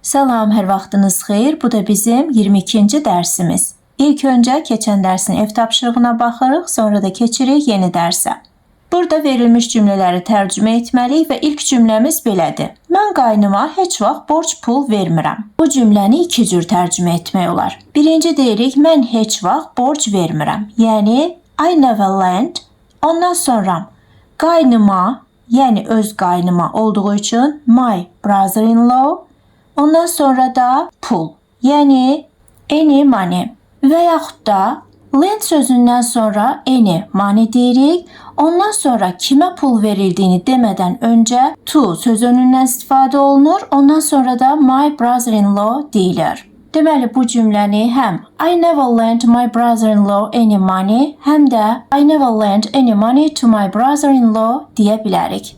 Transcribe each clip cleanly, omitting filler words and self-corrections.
Salam, hər vaxtınız xeyir. Bu da bizim 22-ci dərsimiz. İlk öncə keçən dərsin ev tapşırığına baxırıq, sonra da keçirik yeni dərsə. Burada verilmiş cümlələri tərcümə etməliyik və ilk cümləmiz belədir. Mən qaynıma heç vaxt borc pul vermirəm. Bu cümləni iki cür tərcümə etmək olar. Birinci deyirik, mən heç vaxt borc vermirəm. Yəni, I never lend. Ondan sonra qaynıma, yəni öz qaynıma olduğu üçün my brother-in-law. Ondan sonra da pul, yəni any money və yaxud da lend sözündən sonra any money deyirik. Ondan sonra kimə pul verildiyini demədən öncə to söz önündən istifadə olunur. Ondan sonra da my brother-in-law deyilir. Deməli bu cümləni həm I never lent my brother-in-law any money, həm də I never lent any money to my brother-in-law deyə bilərik.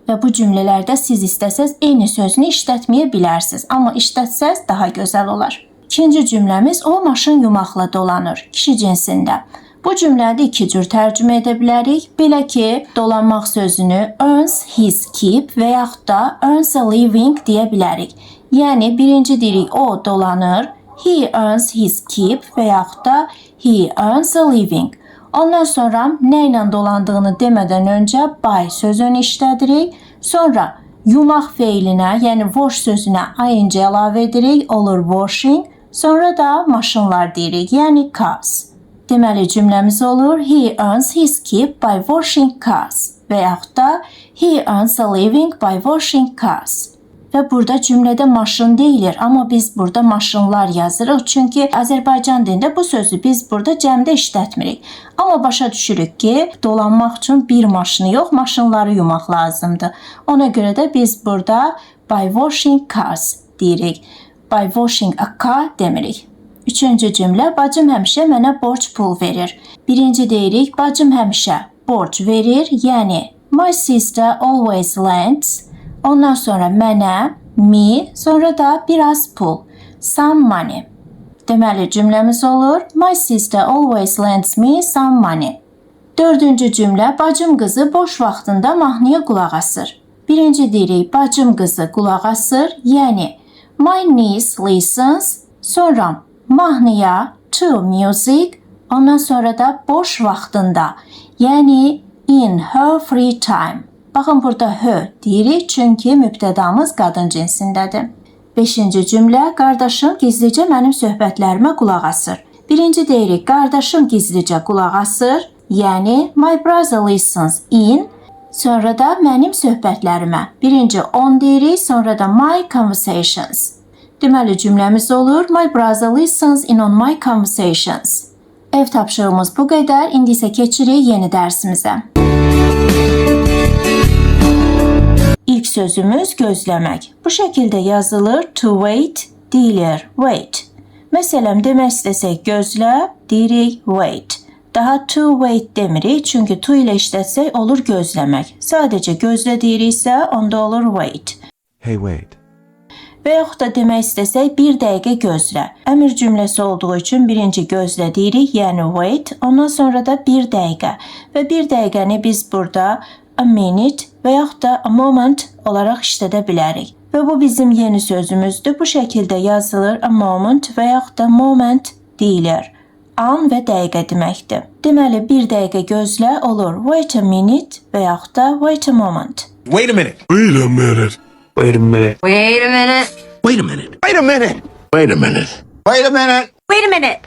Və bu cümlələrdə siz istəsəz eyni sözünü işlətməyə bilərsiniz, amma işlətsəz daha gözəl olar. İkinci cümləmiz o maşın yumaqla dolanır, kişi cinsində. Bu cümlədə iki cür tərcümə edə bilərik. Belə ki, dolanmaq sözünü earns his keep və yaxud da earns a living deyə bilərik. Yəni birinci deyirik o dolanır, he earns his keep və yaxud da he earns a living. Ondan sonra nə ilə dolandığını demədən öncə by sözünü işlədirik. Sonra yumaq feilinə, yəni wash sözünə ing əlavə edirik, olur washing. Sonra da maşınlar deyirik, yəni cars. Deməli cümləmiz olur he earns his keep by washing cars və yaxud da he earns a living by washing cars. Və burada cümlədə maşın deyilir, amma biz burada maşınlar yazırıq. Çünki Azərbaycan dilində bu sözü biz burada cəmdə işlətmirik. Amma başa düşürük ki, dolanmaq üçün bir maşını yox, maşınları yumaq lazımdır. Ona görə də biz burada by washing cars deyirik. By washing a car demirik. Üçüncü cümlə, bacım həmişə mənə borc pul verir. Birinci deyirik, bacım həmişə borc verir, yəni my sister always lends. Ondan sonra mənə, me, sonra da biraz pul, some money. Deməli cümləmiz olur, my sister always lends me some money. Dördüncü cümlə, bacım qızı boş vaxtında mahnıya qulaq asır. Birinci deyirik, bacım qızı qulaq asır, yəni my niece listens, sonra mahnıya, to music, ondan sonra da boş vaxtında, yəni in her free time. Baxın burada her deyirik çünki mübtədamız qadın cinsindədir. Beşinci cümlə, qardaşım gizlicə mənim söhbətlərimə qulaq asır. Birinci deyirik, qardaşım gizlicə qulaq asır, yəni my brother listens in, sonra da mənim söhbətlərimə. Birinci on deyirik, sonra da my conversations. Deməli cümləmiz olur, my brother listens in on my conversations. Ev tapşırığımız bu qədər, indi isə keçirik yeni dərsimizə. İlk sözümüz gözləmək. Bu şəkildə yazılır, to wait deyilir, wait. Məsələn, demək istəsək gözlə, deyirik wait. Daha to wait demirik, çünki to ilə işlətsək olur gözləmək. Sadəcə gözlə deyiriksə, onda olur wait. Hey, wait. Və yaxud da demək istəsək, bir dəqiqə gözlə. Əmr cümləsi olduğu üçün birinci gözlə deyirik, yəni wait. Ondan sonra da bir dəqiqə. Və bir dəqiqəni biz burada a minute və yaxud da a moment olaraq işlədə bilərik. Və bu bizim yeni sözümüzdür. Bu şəkildə yazılır a moment və yaxud da moment deyilir. An və dəqiqə deməkdir. Deməli, bir dəqiqə gözlə olur wait a minute və yaxud da wait a moment. Wait a minute. Wait a minute. Wait a minute. Wait a minute. Wait a minute. Wait a minute. Wait a minute. Wait a minute. Wait a minute.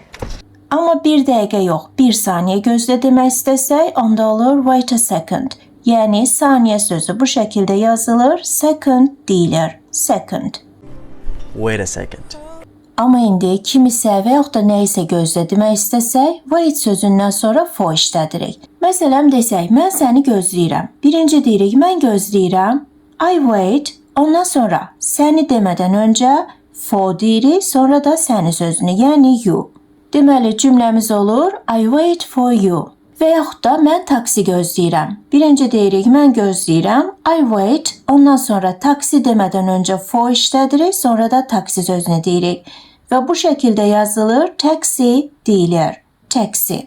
Amma bir dəqiqə yox, bir saniyə gözlə demək istəsək, onda olur wait a second. Yəni saniyə sözü bu şəkildə yazılır, second deyilir, second. Wait a second. Amma indi kimisə və yaxud da nəyisə gözlə demək istəsək, wait sözündən sonra for işlədirik. Məsələn desək, mən səni gözləyirəm. Birinci deyirik, mən gözləyirəm, I wait. Ondan sonra səni demədən öncə for deyirik, sonra da səni sözünü, yəni you. Deməli cümləmiz olur, I wait for you. Və yaxud da mən taksi gözləyirəm. Birinci deyirik, mən gözləyirəm, I wait. Ondan sonra taksi demədən öncə for işlədirik, sonra da taksi sözünü deyirik. Və bu şəkildə yazılır, taxi deyilir, taxi.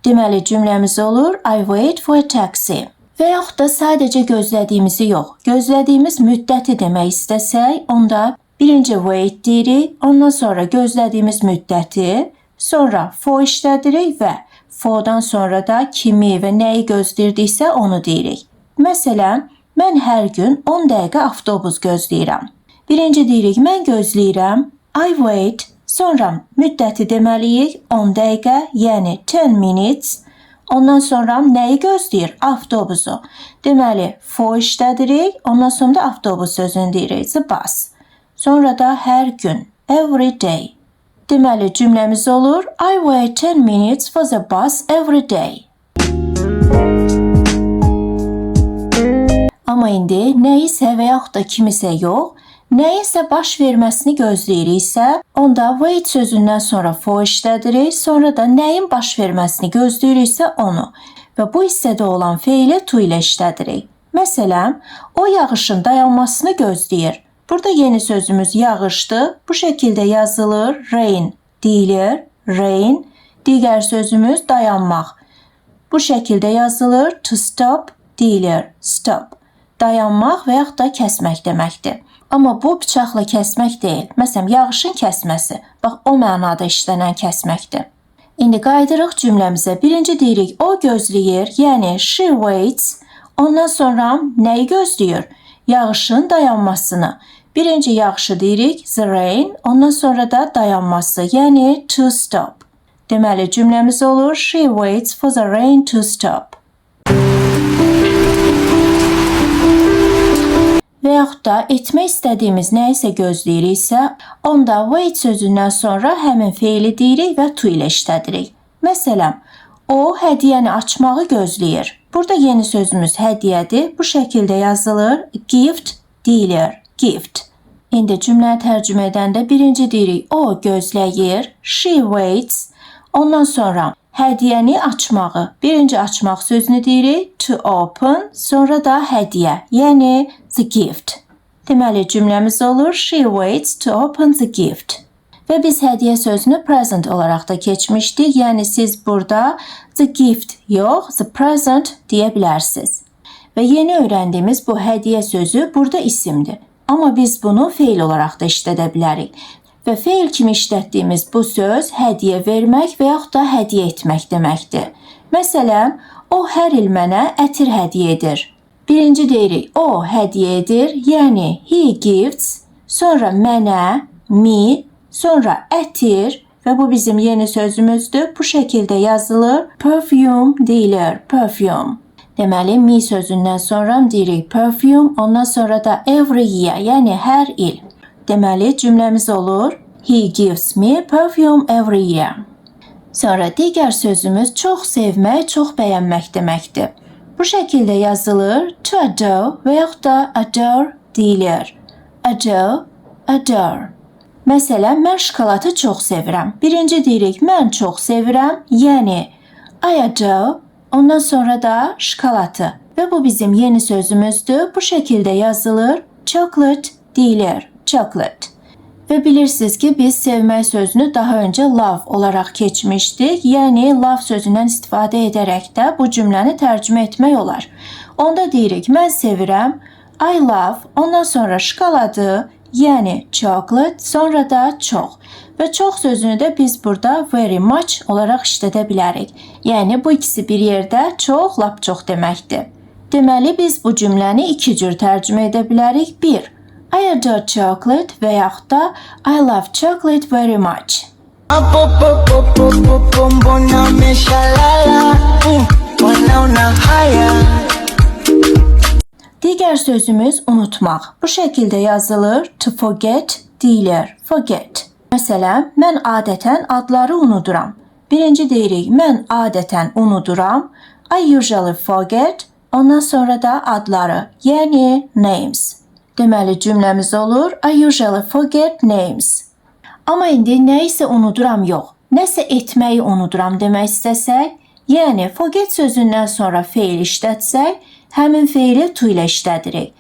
Deməli cümləmiz olur, I wait for a taxi. Və yaxud da sadəcə gözlədiyimizi yox, gözlədiyimiz müddəti demək istəsək, onda Birinci wait deyirik, ondan sonra gözlədiyimiz müddəti, sonra for işlədirik və fordan sonra da kimi və nəyi gözləyirdiksə onu deyirik. Məsələn, mən hər gün 10 dəqiqə avtobus gözləyirəm. Birinci deyirik, mən gözləyirəm, I wait, sonra müddəti deməliyik 10 dəqiqə, yəni 10 minutes. Ondan sonra nəyi gözləyir? Avtobusu. Deməli, for işlədirik, ondan sonra da avtobus sözünü deyirik, the bus. Sonra da hər gün, every day. Deməli, cümləmiz olur, I wait 10 minutes for the bus every day. Amma indi nəyisə və yaxud da kimisə yox, nəyinsə baş verməsini gözləyiriksə, onda wait sözündən sonra for işlədirik, sonra da nəyin baş verməsini gözləyiriksə onu və bu hissədə olan feili to ilə işlədirik. Məsələn, o yağışın dayanmasını gözləyir. Burada yeni sözümüz yağışdır. Bu şəkildə yazılır, rain deyilir, rain. Digər sözümüz dayanmaq. Bu şəkildə yazılır, to stop deyilir, stop. Dayanmaq və yaxud da kəsmək deməkdir. Amma bu bıçaqla kəsmək deyil. Məsələn, yağışın kəsməsi. Bax, o mənada işlənən kəsməkdir. İndi qayıdırıq cümləmizə. Birinci deyirik, o gözləyir, yəni she waits. Ondan sonra nəyi gözləyir? Yağışın dayanmasını. Birinci yağışı deyirik, the rain. Ondan sonra da dayanması, yəni to stop. Deməli, cümləmiz olur, she waits for the rain to stop. Və yaxud da etmək istədiyimiz nəyisə gözləyiriksə, onda wait sözündən sonra həmin feili deyirik və to ilə işlədirik. Məsələn, o hədiyyəni açmağı gözləyir. Burada yeni sözümüz hədiyyədir. Bu şəkildə yazılır, gift deyilir, gift. İndi cümləni tərcümə edəndə birinci deyirik, o gözləyir, she waits. Ondan sonra hədiyyəni açmağı. Birinci açmaq sözünü deyirik, to open, sonra da hədiyyə, yəni the gift. Deməli, cümləmiz olur, she waits to open the gift. Və biz hədiyyə sözünü present olaraq da keçmişdik, yəni siz burada the gift yox, the present deyə bilərsiniz. Və yeni öyrəndiyimiz bu hədiyyə sözü burada isimdir. Amma biz bunu feil olaraq da işlədə bilərik. Və feil kimi işlətdiyimiz bu söz hədiyyə vermək və yaxud da hədiyyə etmək deməkdir. Məsələn, o hər il mənə ətir hədiyyə edir. Birinci deyirik, o hədiyyə edir, yəni he gives, sonra mənə, me, sonra ətir və bu bizim yeni sözümüzdür. Bu şəkildə yazılır, perfume deyilir, perfume. Deməli, me sözündən sonra deyirik perfume, ondan sonra da every year, yəni hər il. Deməli, cümləmiz olur, he gives me perfume every year. Sonra digər sözümüz çox sevmək, çox bəyənmək deməkdir. Bu şəkildə yazılır, to adore və yaxud da adore deyilir. Adore, adore. Məsələn, mən şokoladı çox sevirəm. Birinci deyirik, mən çox sevirəm, yəni I adore, ondan sonra da şokoladı. Və bu bizim yeni sözümüzdür. Bu şəkildə yazılır, chocolate deyilir, chocolate. Və bilirsiniz ki, biz sevmək sözünü daha öncə love olaraq keçmişdik. Yəni, love sözündən istifadə edərək də bu cümləni tərcümə etmək olar. Onda deyirik, mən sevirəm, I love, ondan sonra şokoladı, yəni chocolate, sonra da çox. Və çox sözünü də biz burada very much olaraq işlədə bilərik. Yəni, bu ikisi bir yerdə çox, lap çox deməkdir. Deməli, biz bu cümləni iki cür tərcümə edə bilərik. 1. I adore chocolate və yaxud da I love chocolate very much. Digər sözümüz unutmaq. Bu şəkildə yazılır, to forget deyilir, forget. Məsələn, mən adətən adları unuduram. Birinci deyirik, mən adətən unuduram. I usually forget. Ondan sonra da adları, yəni names. Deməli, cümləmiz olur, I usually forget names. Amma indi nə isə unuduram yox, nəsə etməyi unuduram demək istəsək, yəni forget sözündən sonra feil işlətsək, həmin feili to ilə işlədirik.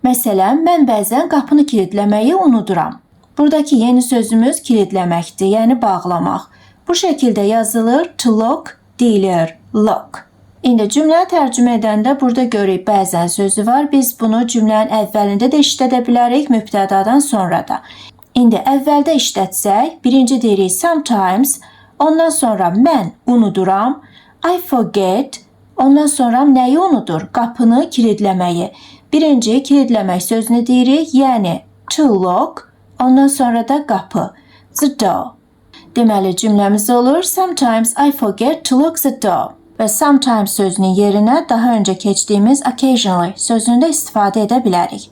Məsələn, mən bəzən qapını kilidləməyi unuduram. Buradakı yeni sözümüz kilidləməkdir, yəni bağlamaq. Bu şəkildə yazılır, to lock deyilir, lock. İndi cümləni tərcümə edəndə burada görək bəzən sözü var. Biz bunu cümlənin əvvəlində də işlədə bilərik, mübtədadan sonra da. İndi əvvəldə işlətsək, birinci deyirik sometimes, ondan sonra mən unuduram, I forget, ondan sonra nəyi unudur? Qapını kilidləməyi. Birinci kilidləmək sözünü deyirik, yəni to lock, ondan sonra da qapı, the door. Deməli cümləmiz olur, sometimes I forget to lock the door. Və sometimes sözünün yerinə daha öncə keçdiyimiz occasionally sözünü də istifadə edə bilərik.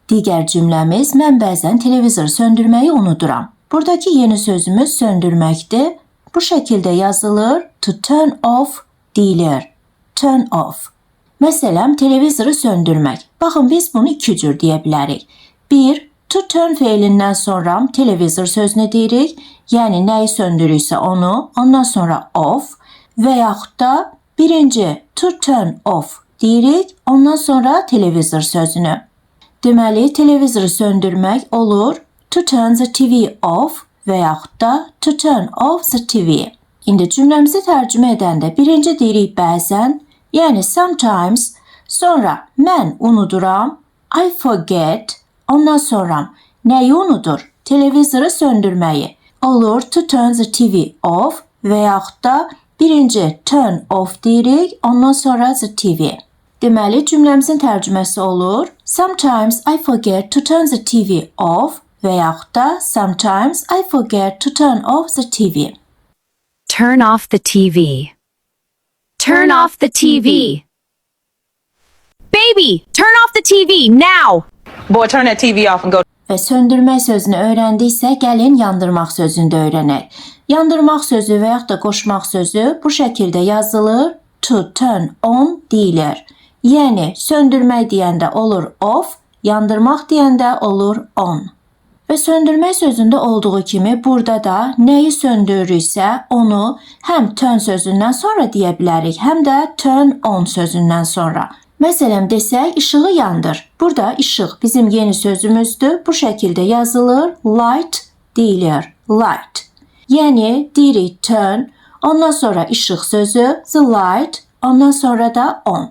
Digər cümləmiz, mən bəzən televizoru söndürməyi unuduram. Buradakı yeni sözümüz söndürməkdir. Bu şəkildə yazılır, to turn off deyilir. Turn off. Məsələn, televizoru söndürmək. Baxın, biz bunu iki cür deyə bilərik. Bir, to turn feilindən sonra televizor sözünü deyirik, yəni nəyi söndürürsə onu, ondan sonra off və yaxud da birinci to turn off deyirik, ondan sonra televizor sözünü. Deməli, televizoru söndürmək olur to turn the TV off və yaxud da to turn off the TV. İndi cümləmizi tərcümə edəndə birinci deyirik bəzən, yəni sometimes, sonra mən unuduram, I forget, ondan sonra nəyi unudur? Televizoru söndürməyi. Olur to turn the TV off və yaxud da birinci turn off deyirik, ondan sonra the TV. Deməli, cümləmizin tərcüməsi olur, sometimes I forget to turn the TV off və yaxud da sometimes I forget to turn off the TV. Turn off the TV. Turn off the TV. Baby, turn off the TV now. Boy, turn that TV off and go. Və söndürmək sözünü öyrəndiksə, gəlin yandırmaq sözünü də öyrənək. Yandırmaq sözü və yaxud da qoşmaq sözü bu şəkildə yazılır, to turn on deyilir. Yəni, söndürmək deyəndə olur off, yandırmaq deyəndə olur on. Və söndürmək sözündə olduğu kimi burada da nəyi söndürürüksə onu həm turn sözündən sonra deyə bilərik, həm də turn on sözündən sonra. Məsələn, desək, işığı yandır. Burada işıq bizim yeni sözümüzdür. Bu şəkildə yazılır, light deyilir, light. Yəni, deyirik turn, ondan sonra işıq sözü, the light, ondan sonra da on.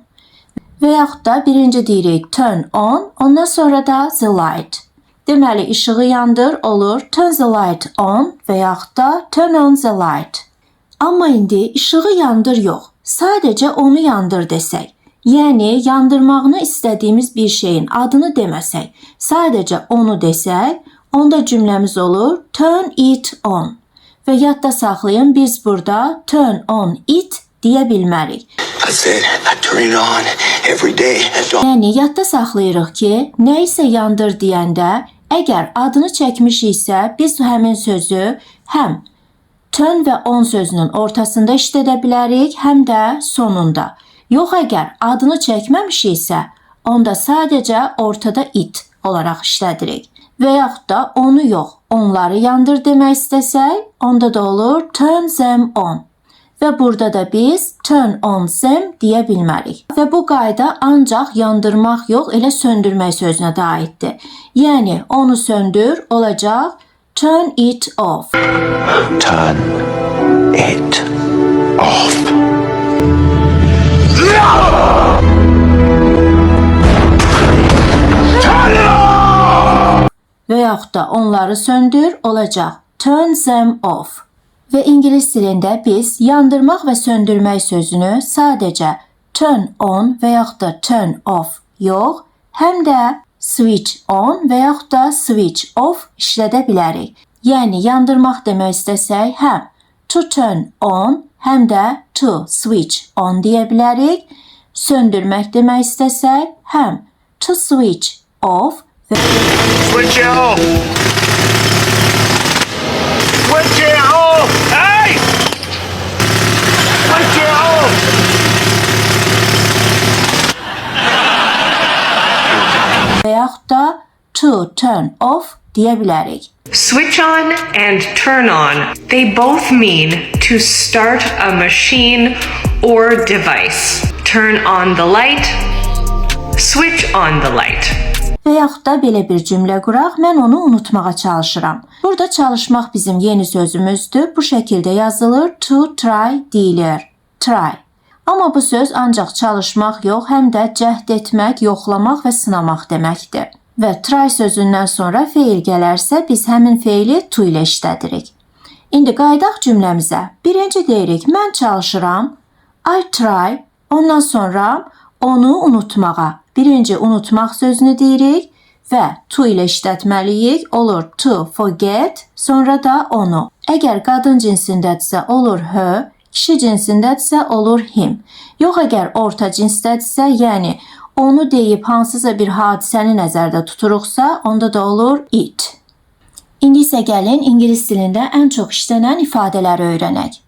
Və yaxud da birinci deyirik turn on, ondan sonra da the light. Deməli, işığı yandır olur turn the light on və yaxud da turn on the light. Amma indi işığı yandır yox, sadəcə onu yandır desək. Yəni, yandırmağını istədiyimiz bir şeyin adını deməsək, sadəcə onu desək, onda cümləmiz olur turn it on. Və yadda saxlayın, biz burada turn on it deyə bilmərik. I said I turn it on every day at dawn. Yəni, yadda saxlayırıq ki, nə isə yandır deyəndə, əgər adını çəkmişiksə, biz həmin sözü həm turn və on sözünün ortasında işlədə bilərik, həm də sonunda. Yox, əgər adını çəkməmişiksə, onda sadəcə ortada it olaraq işlədirik. Və yaxud da onu yox, onları yandır demək istəsək, onda da olur turn them on. Və burada da biz turn on them deyə bilmərik. Və bu qayda ancaq yandırmaq yox, elə söndürmək sözünə də aiddir. Yəni, onu söndür olacaq turn it off. Turn it off. Və yaxud da onları söndür olacaq turn them off. Və ingilis dilində biz yandırmaq və söndürmək sözünü sadəcə turn on və yaxud da turn off yox, həm də switch on və yaxud da switch off işlədə bilərik. Yəni, yandırmaq demək istəsək, həm to turn on, həm də to switch on deyə bilərik. Söndürmək demək istəsək, həm to switch off və Switch it off. Switch it off. Hey! Switch it off. və yaxud da to turn off deyə bilərik. Switch on and turn on. They both mean to start a machine or device. Turn on the light. Switch on the light. Və yaxud da belə bir cümlə quraq, mən onu unutmağa çalışıram. Burada çalışmaq bizim yeni sözümüzdür. Bu şəkildə yazılır, to try deyilir. Try. Amma bu söz ancaq çalışmaq yox, həm də cəhd etmək, yoxlamaq və sınamaq deməkdir. və try sözündən sonra feil gələrsə, biz həmin feili to ilə işlədirik. İndi qaydaq cümləmizə. Birinci deyirik, mən çalışıram. I try. Ondan sonra onu unutmağa. Birinci unutmaq sözünü deyirik və to ilə işlətməliyik. Olur to forget, sonra da onu. Əgər qadın cinsindədirsə olur her, kişi cinsindədirsə olur him. Yox, əgər orta cinsdədirsə, yəni onu deyib hansısa bir hadisəni nəzərdə tuturuqsa, onda da olur it. İndi isə gəlin ingilis dilində ən çox işlənən ifadələri öyrənək.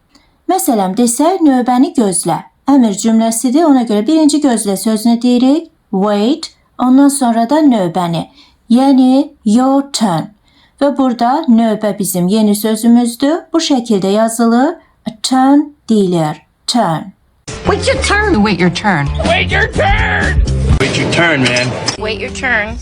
Məsələn, desək, növbəni gözlə. Əmr cümləsidir, ona görə birinci gözlə sözünü deyirik, wait, ondan sonra da növbəni, yəni your turn. Və burada növbə bizim yeni sözümüzdür. Bu şəkildə yazılır, a turn deyilir, turn. Wait your turn. Wait your turn. Wait your turn! Wait your turn, man. Wait your turn.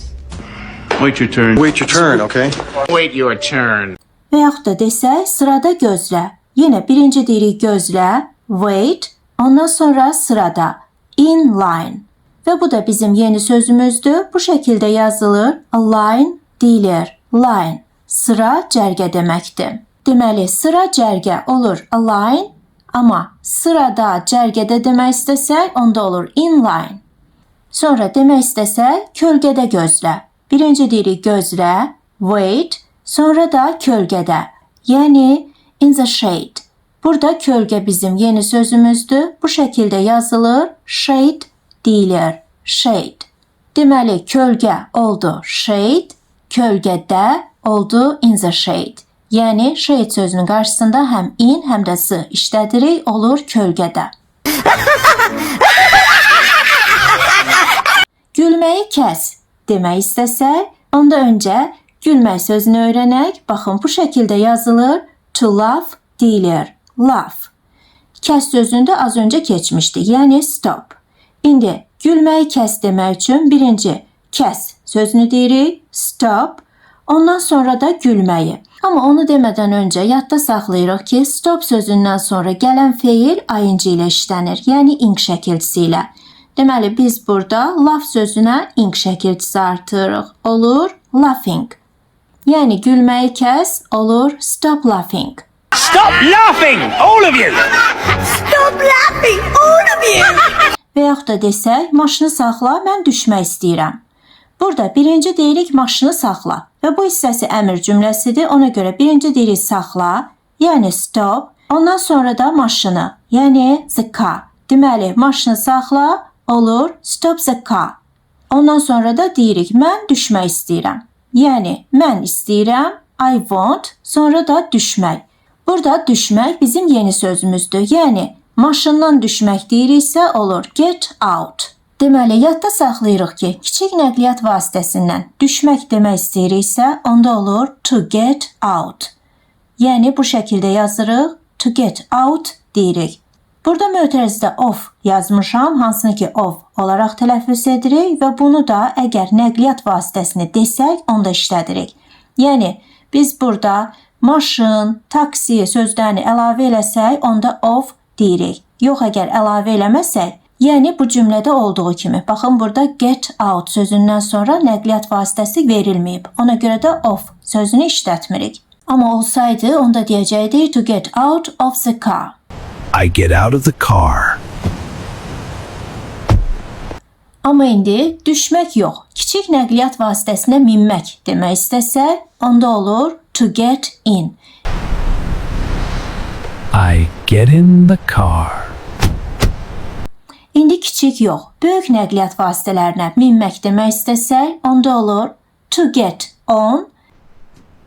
Wait your turn. Wait your turn, okay? Wait your turn. Və yaxud da desək, sırada gözlə. Yenə birinci deyirik gözlə, wait, ondan sonra sırada, in line. Və bu da bizim yeni sözümüzdür. Bu şəkildə yazılır, a line deyilir, line. Sıra cərgə deməkdir. Deməli, sıra cərgə olur a line, amma sırada cərgədə demək istəsək, onda olur in line. Sonra demək istəsək, kölgədə gözlə. Birinci deyirik gözlə, wait, sonra da kölgədə, yəni in the shade. Burada kölgə bizim yeni sözümüzdür. Bu şəkildə yazılır, shade deyilir, shade. Deməli, kölgə oldu shade, kölgədə oldu in the shade. Yəni, shade sözünün qarşısında həm in, həm də s işlədirik, olur kölgədə. Gülməyi kəs demək istəsək, onda öncə gülmək sözünü öyrənək. Baxın, bu şəkildə yazılır, to laugh deyilir, laugh. Kəs sözünü də az öncə keçmişdik, yəni stop. İndi gülməyi kəs demək üçün birinci kəs sözünü deyirik, stop, ondan sonra da gülməyi. Amma onu demədən öncə yadda saxlayırıq ki, stop sözündən sonra gələn feil ing ilə işlənir, yəni ing şəkilçisi ilə. Deməli, biz burada laugh sözünə ing şəkilçisi artırırıq. Olur laughing. Yəni, gülməyi kəs olur stop laughing. Stop laughing, all of you! Və yaxud da desək, maşını saxla, mən düşmək istəyirəm. Burada birinci deyirik maşını saxla və bu hissəsi əmr cümləsidir. Ona görə birinci deyirik saxla, yəni stop, ondan sonra da maşını, yəni the car. Deməli, maşını saxla olur stop the car. Ondan sonra da deyirik mən düşmək istəyirəm. Yəni, mən istəyirəm, I want, sonra da düşmək. Burada düşmək bizim yeni sözümüzdür. Yəni, maşından düşmək deyiriksə olur get out. Deməli, yadda saxlayırıq ki, kiçik nəqliyyat vasitəsindən düşmək demək istəyiriksə, onda olur to get out. Yəni, bu şəkildə yazırıq, to get out deyirik. Burada mötərizdə of yazmışam, hansını ki of olaraq tələffüz edirik və bunu da əgər nəqliyyat vasitəsini desək, onda işlədirik. Yəni, biz burada maşın, taksi sözlərini əlavə eləsək, onda of deyirik. Yox, əgər əlavə eləməsək, yəni bu cümlədə olduğu kimi. Baxın, burada get out sözündən sonra nəqliyyat vasitəsi verilməyib. Ona görə də of sözünü işlətmirik. Amma olsaydı, onda deyəcəkdik to get out of the car. I get out of the car. Amma indi düşmək yox, kiçik nəqliyyat vasitəsinə minmək demək istəsək, onda olur to get in. I get in the car. İndi kiçik yox, böyük nəqliyyat vasitələrinə minmək demək istəsək, onda olur to get on.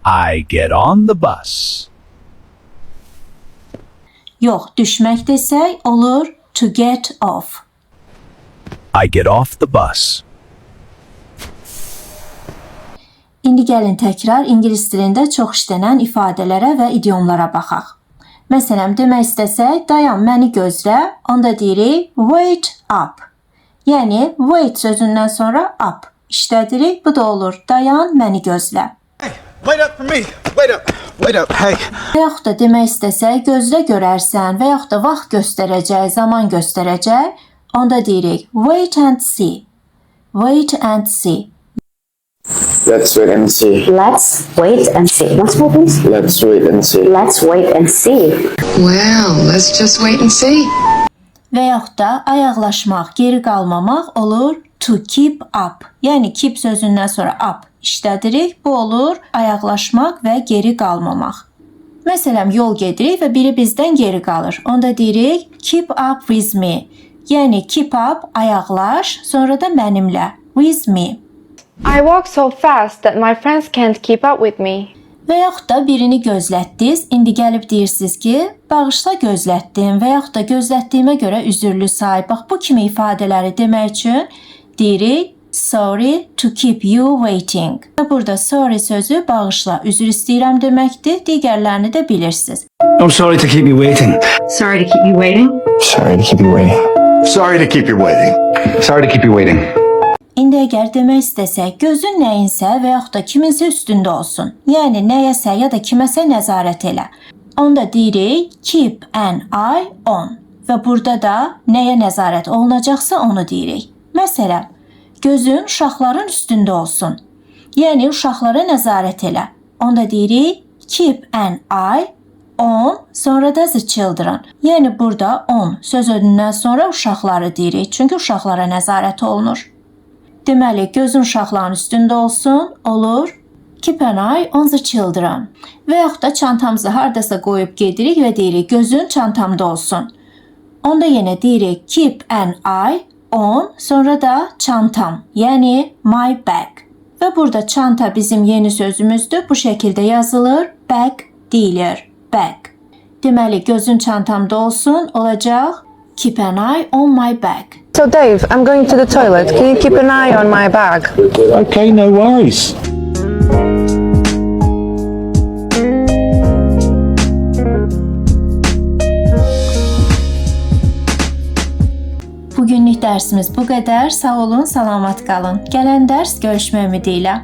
I get on the bus. Yox, düşmək desək, olur to get off. I get off the bus. İndi gəlin təkrar ingilis dilində çox işlənən ifadələrə və idiomlara baxaq. Məsələn, demək istəsək, dayan, məni gözlə, onda deyirik, wait up. Yəni, wait sözündən sonra up işlədirik, bu da olur, dayan, məni gözlə. Hey, wait up for me. Wait up. Wait up. Hey. Və yaxud da demək istəsək, gözlə görərsən və yaxud da vaxt göstərəcək, zaman göstərəcək, onda deyirik, wait and see. Wait and see. Let's wait and see. Let's wait and see. Once more, please. Let's wait and see. Let's wait and see. Well, let's just wait and see. Və yaxud da ayaqlaşmaq, geri qalmamaq olur to keep up. Yəni keep sözündən sonra up işlədirik. Bu olur ayaqlaşmaq və geri qalmamaq. Məsələn, yol gedirik və biri bizdən geri qalır. Onda deyirik keep up with me. Yəni keep up, ayaqlaş, sonra da mənimlə. With me. I walk so fast that my friends can't keep up with me. Və yaxud da birini gözlətdiniz, indi gəlib deyirsiniz ki, bağışla gözlətdim və yaxud da gözlətdiyimə görə üzürlü say. Bax, bu kimi ifadələri demək üçün deyirik sorry to keep you waiting. Və burada sorry sözü bağışla, üzr istəyirəm deməkdir. Digərlərini də bilirsiniz. I'm sorry to keep you waiting. Sorry to keep you waiting. Sorry to keep you waiting. Sorry to keep you waiting. Sorry to keep you waiting. İndi əgər demək istəsək, gözün nəyinsə və yaxud da kiminsə üstündə olsun. Yəni nəyəsə ya da kiməsə nəzarət elə. Onda deyirik keep an eye on. Və burada da nəyə nəzarət olunacaqsa onu deyirik. Məsələn, gözün uşaqların üstündə olsun. Yəni uşaqlara nəzarət elə. Onda deyirik keep an eye on, sonra da the children. Yəni burada on sözündən sonra uşaqları deyirik. Çünki uşaqlara nəzarət olunur. Deməli, gözün uşaqların üstündə olsun, olur keep an eye on the children. Və yaxud da çantamızı hardasa qoyub gedirik və deyirik gözün çantamda olsun. Onda yenə deyirik keep an eye on, sonra da çantam, yəni my bag. Və burada çanta bizim yeni sözümüzdür. Bu şəkildə yazılır, bag deyilir, bag. Deməli, gözün çantamda olsun, olacaq keep an eye on my bag. So Dave, I'm going to the toilet. Can you keep an eye on my bag? Okay, no worries. Bugünlük dərsimiz bu qədər. Sağ olun, salamat qalın. Gələn dərs görüşmək ümidi ilə.